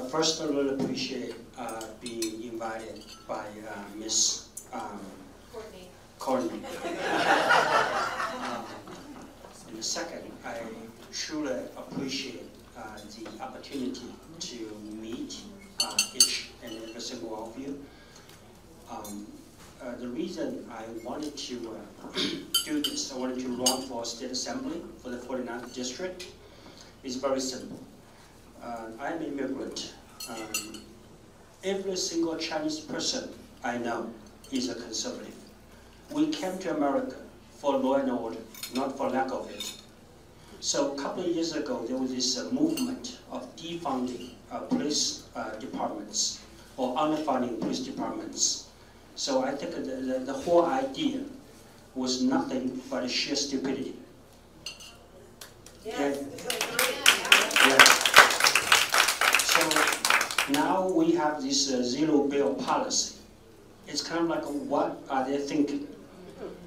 First, I really appreciate being invited by Miss Courtney. And second, I truly appreciate the opportunity to meet each and every single one of you. The reason I wanted to do this, I wanted to run for State Assembly for the 49th District, is very simple. I'm an immigrant. Every single Chinese person I know is a conservative. We came to America for law and order, not for lack of it. So a couple of years ago, there was this movement of defunding police departments or underfunding police departments. So I think the whole idea was nothing but a sheer stupidity. Yes. So now we have this zero bail policy. It's kind of like, what are they thinking?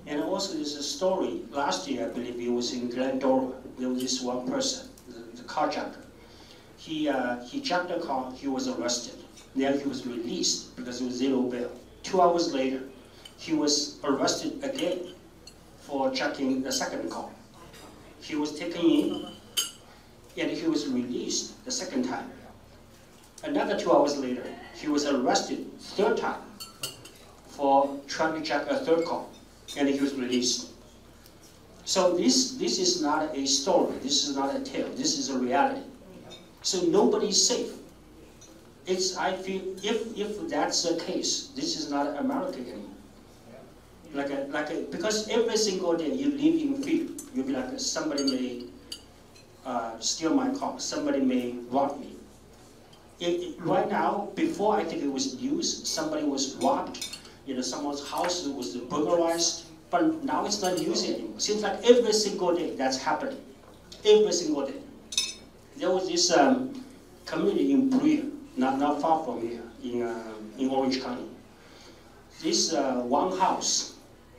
And also there's a story, last year I believe it was in Glendora, there was this one person, the carjacker. He jacked a car, he was arrested. Then he was released because it was zero bail. 2 hours later, he was arrested again for jacking the second car. He was taken in, and he was released the second time. Another 2 hours later, he was arrested third time for trying to jack a third car, and he was released. So this is not a story, this is not a tale, this is a reality. So nobody's safe. I feel if that's the case, this is not America anymore. Because every single day you live in fear. You'll be like, somebody may steal my car, somebody may rob me. Right now, before I think it was news, somebody was robbed, someone's house was burglarized, but now it's not news anymore. Seems like every single day that's happening. Every single day. There was this community in Brea, not far from here, in Orange County. This one house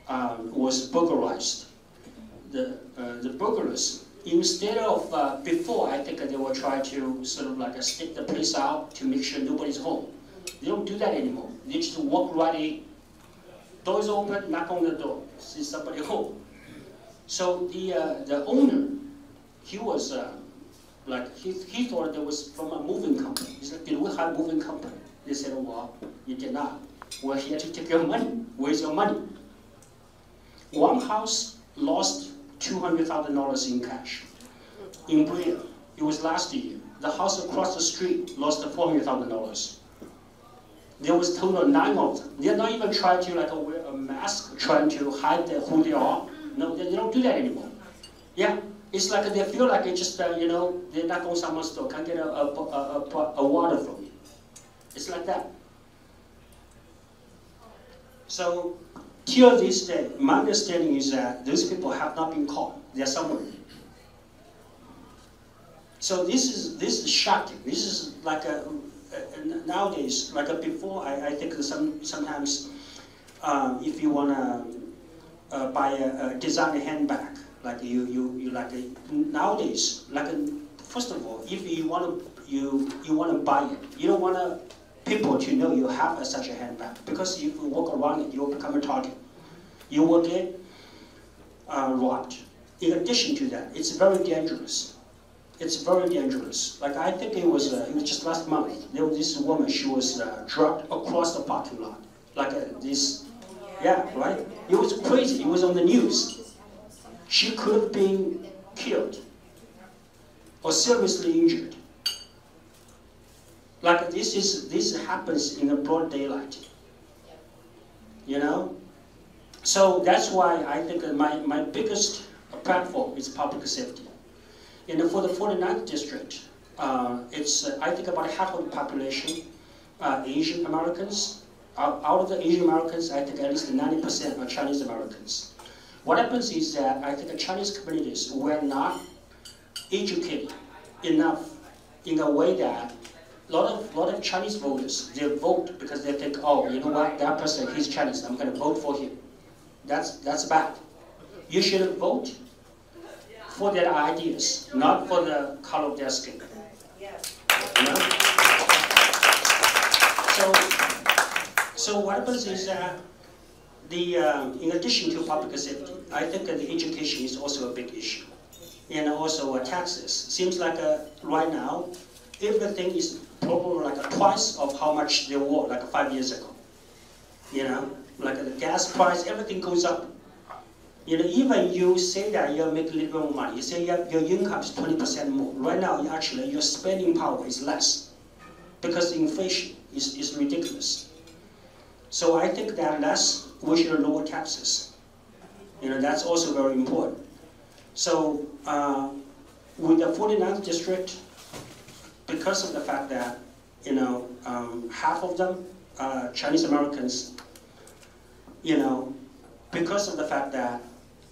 was burglarized. The burglars, instead of, before I think they were trying to sort of like stick the place out to make sure nobody's home. They don't do that anymore. They just walk right in. Doors open, knock on the door, see somebody home. So the owner, he was he thought it was from a moving company. He said, did we hire a moving company? They said, well, you did not. We're here to take your money. Where's your money? One house lost $200,000 in cash. In Brea, it was last year. The house across the street lost $400,000. There was total 9 of them. They're not even trying to wear a mask, trying to hide who they are. No, they don't do that anymore. Yeah, it's like they feel like it's just, they knock on someone's door, can't get a water from you. It's like that. So, till this day, my understanding is that those people have not been caught. They're somewhere. So this is shocking. This is like nowadays, before, I think sometimes if you want to buy a designer handbag, nowadays, first of all, if you want to buy it, you don't want people to know you have such a handbag, because if you walk around it, you will become a target. You will get robbed. In addition to that, it's very dangerous. It's very dangerous. I think it was just last month. There was this woman. She was drugged across the parking lot, Yeah, right. It was crazy. It was on the news. She could have been killed or seriously injured. This happens in the broad daylight. So that's why I think my biggest platform is public safety. And for the 49th district, it's I think about half of the population, Asian Americans. Out of the Asian Americans, I think at least 90% are Chinese Americans. What happens is that I think the Chinese communities were not educated enough in a way that a lot of Chinese voters, they vote because they think, oh, you know what, that person, he's Chinese, I'm going to vote for him. That's bad. You should vote for their ideas, not for the color of their skin. You know? So what happens is that in addition to public safety, I think that the education is also a big issue. And also taxes. Seems like right now, everything is probably like twice of how much they were like 5 years ago. You know, like the gas price, everything goes up. You know, even you say that you make a little bit more money, you say your income is 20% more. Right now, actually, your spending power is less because inflation is ridiculous. So I think that we should lower taxes. You know, that's also very important. So with the 49th district, because of the fact that, you know, half of them are Chinese Americans, you know, because of the fact that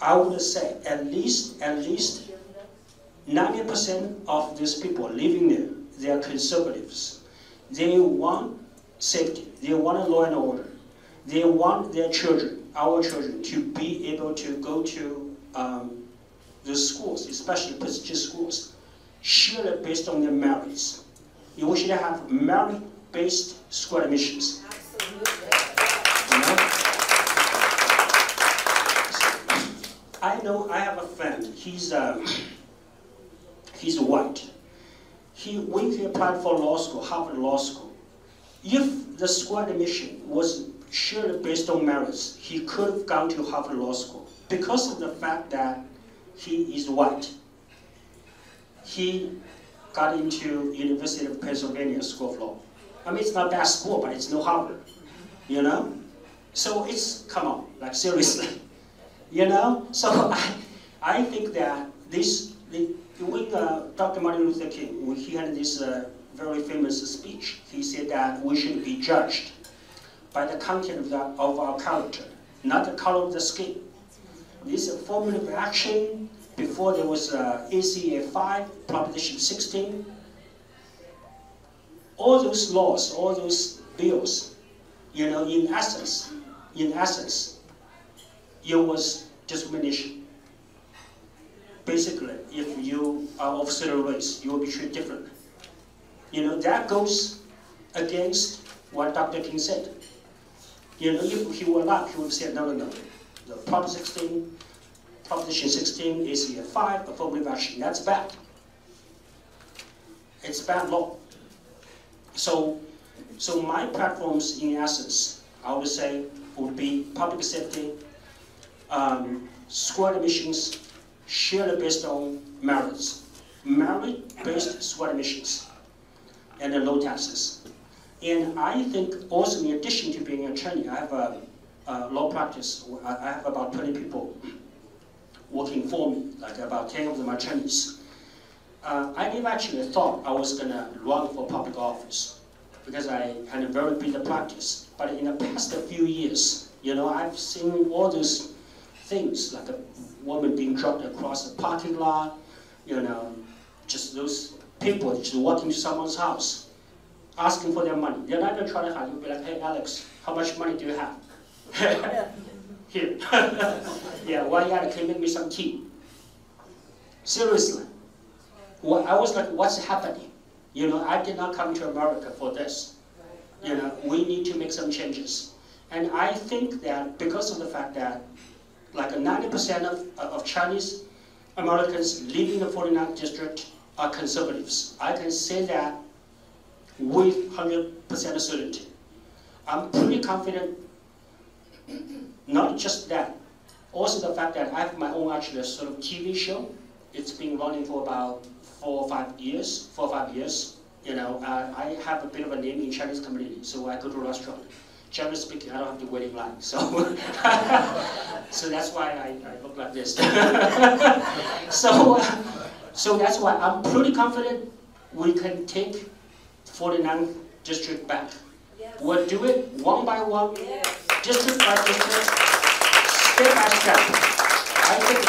I would say at least 90% of these people living there, they are conservatives. They want safety. They want law and order. They want their children, our children, to be able to go to the schools, especially prestigious schools, surely based on their merits. You should have merit-based school admissions. Absolutely. You know, I have a friend. He's white. When he applied for law school, Harvard Law School, if the school admission was surely based on merits, he could have gone to Harvard Law School. Because of the fact that he is white, he got into University of Pennsylvania School of Law. I mean, it's not a bad school, but it's no Harvard, you know? So it's, come on, like seriously, you know? So I think that when Dr. Martin Luther King, when he had this very famous speech, he said that we should be judged by the content of our character, not the color of the skin. This affirmative action, before there was ACA 5, Proposition 16, all those laws, all those bills, you know, in essence, it was discrimination. Basically, if you are of certain race, you will be treated differently. You know, that goes against what Dr. King said. You know, if he were alive, he would have said, no. The Proposition 16, ACA 5, affirmative action, that's bad. It's bad law. So my platforms, in essence, I would say, would be public safety, school admissions, surely based on merits. Merit-based school admissions, and then low taxes. And I think also, in addition to being an attorney, I have a law practice. I have about 20 people working for me, like about 10 of them are attorneys. I never actually thought I was going to run for public office because I had a very busy practice. But in the past few years, you know, I've seen all those things, like a woman being dropped across the parking lot, you know, just those people just walking to someone's house, asking for their money. They're not even trying to hide. You'll be like, hey, Alex, how much money do you have? Here. Yeah, why can you make me some tea? Seriously. Well, I was like, what's happening? You know, I did not come to America for this. You know, we need to make some changes. And I think that because of the fact that like 90% of Chinese Americans living in the 49th district are conservatives. I can say that with 100% certainty. I'm pretty confident, not just that, also the fact that I have my own actually sort of TV show. It's been running for about 4 or 5 years. You know, I have a bit of a name in Chinese community, so I go to a restaurant. Generally speaking, I don't have to wait in line, so so that's why I look like this. So that's why I'm pretty confident we can take 49th district back. Yes. We'll do it one by one, yes. District by district, step by step. I think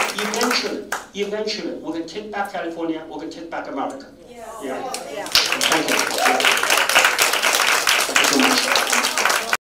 eventually we can take back California, we can take back America. Yes. Yeah. Yeah. Thank you.